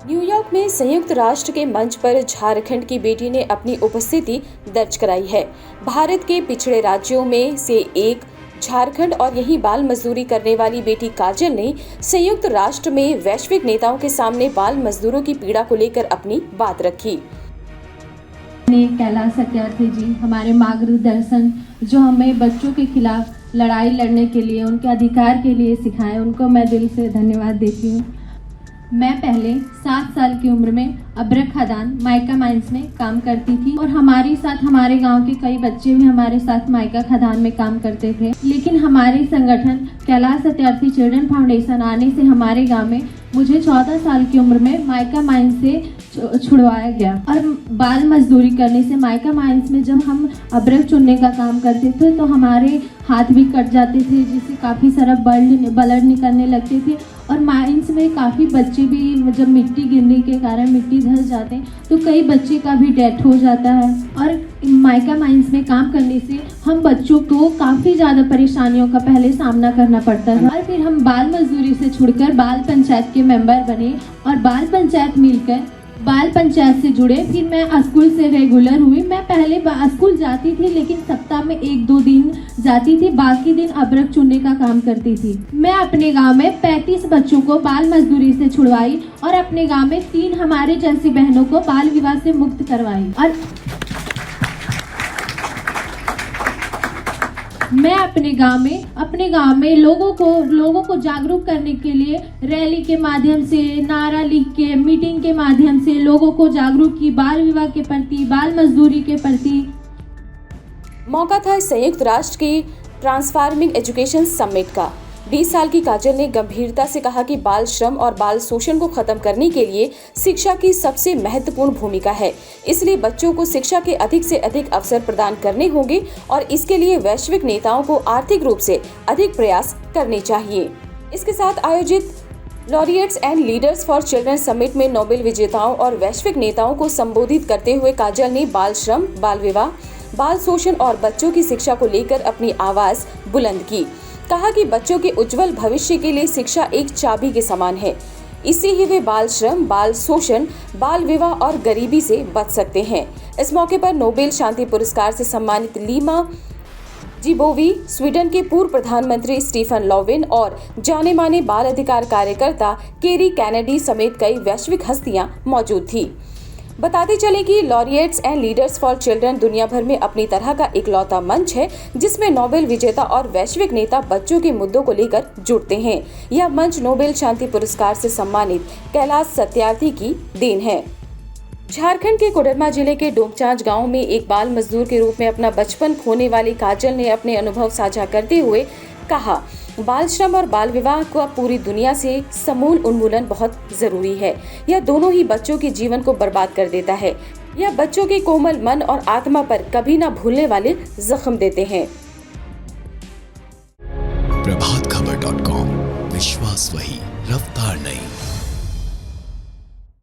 New York में संयुक्त राष्ट्र के मंच पर झारखंड की बेटी ने अपनी उपस्थिति दर्ज कराई है। भारत के पिछड़े राज्यों में से एक झारखंड और यहीं बाल मजदूरी करने वाली बेटी काजल ने संयुक्त राष्ट्र में वैश्विक नेताओं के सामने बाल मजदूरों की पीड़ा को लेकर अपनी बात रखी। कैलाश सत्यार्थी जी हमारे मार्गदर्शन जो हमें बच्चों के खिलाफ लड़ाई लड़ने के लिए, उनके अधिकार के लिए सिखाए, उनको मैं दिल से धन्यवाद देती हूँ। मैं पहले 7 साल की उम्र में अब्रक खदान माइका माइंस में काम करती थी और हमारे साथ हमारे गांव के कई बच्चे भी हमारे साथ माइका खदान में काम करते थे। लेकिन हमारे संगठन कैलाश सत्यार्थी चिल्ड्रन फाउंडेशन आने से हमारे गांव में मुझे 14 साल की उम्र में माइका माइंस से छुड़वाया गया और बाल मजदूरी करने से माइका माइंस में जब हम अब्रक चुनने का काम करते थे तो हमारे हाथ भी कट जाते थे, जिससे काफ़ी सारा ब्लड निकलने लगते थे और माइंस में काफ़ी बच्चे भी जब मिट्टी गिरने के कारण मिट्टी धंस जाते हैं तो कई बच्चे का भी डेथ हो जाता है। और माइका माइंस में काम करने से हम बच्चों को काफ़ी ज़्यादा परेशानियों का पहले सामना करना पड़ता है और फिर हम बाल मजदूरी से छुड़कर बाल पंचायत के मेंबर बने और बाल पंचायत मिलकर बाल पंचायत से जुड़े। फिर मैं स्कूल से रेगुलर हुई। मैं पहले स्कूल जाती थी लेकिन सप्ताह में 1-2 दिन जाती थी, बाकी दिन अब्रक चुनने का काम करती थी। मैं अपने गांव में 35 बच्चों को बाल मजदूरी से छुड़वाई और अपने गांव में 3 हमारे जैसी बहनों को बाल विवाह से मुक्त करवाई। और मैं अपने गांव में लोगों को जागरूक करने के लिए रैली के माध्यम से, नारा लिख के, मीटिंग के माध्यम से लोगों को जागरूक की बाल विवाह के प्रति, बाल मजदूरी के प्रति। मौका था संयुक्त राष्ट्र की ट्रांसफॉर्मिंग एजुकेशन समिट का। 20 साल की काजल ने गंभीरता से कहा कि बाल श्रम और बाल शोषण को खत्म करने के लिए शिक्षा की सबसे महत्वपूर्ण भूमिका है। इसलिए बच्चों को शिक्षा के अधिक से अधिक अवसर प्रदान करने होंगे और इसके लिए वैश्विक नेताओं को आर्थिक रूप से अधिक प्रयास करने चाहिए। इसके साथ आयोजित laureates and leaders for children summit में नोबेल विजेताओं और वैश्विक नेताओं को संबोधित करते हुए काजल ने बाल श्रम, बाल विवाह, बाल शोषण और बच्चों की शिक्षा को लेकर अपनी आवाज बुलंद की। कहा कि बच्चों के उज्जवल भविष्य के लिए शिक्षा एक चाबी के समान है। इससे ही वे बाल श्रम, बाल शोषण, बाल विवाह और गरीबी से बच सकते हैं। इस मौके पर नोबेल शांति पुरस्कार से सम्मानित लीमा जिबोवी, स्वीडन के पूर्व प्रधानमंत्री स्टीफन लोवेन और जाने माने बाल अधिकार कार्यकर्ता केरी कैनेडी समेत कई वैश्विक हस्तियां मौजूद थी। बताते चले कि laureates and leaders for children दुनिया भर में अपनी तरह का इकलौता मंच है जिसमें नोबेल विजेता और वैश्विक नेता बच्चों के मुद्दों को लेकर जुड़ते हैं। यह मंच नोबेल शांति पुरस्कार से सम्मानित कैलाश सत्यार्थी की देन है। झारखंड के कोडरमा जिले के डोमचांच गांव में एक बाल मजदूर के रूप में अपना बचपन खोने वाली काजल ने अपने अनुभव साझा करते हुए कहा, बाल श्रम और बाल विवाह का पूरी दुनिया से समूल उन्मूलन बहुत जरूरी है। यह दोनों ही बच्चों के जीवन को बर्बाद कर देता है। यह बच्चों के कोमल मन और आत्मा पर कभी न भूलने वाले जख्म देते हैं। प्रभातखबर.com, विश्वास वही, रफ्तार नहीं।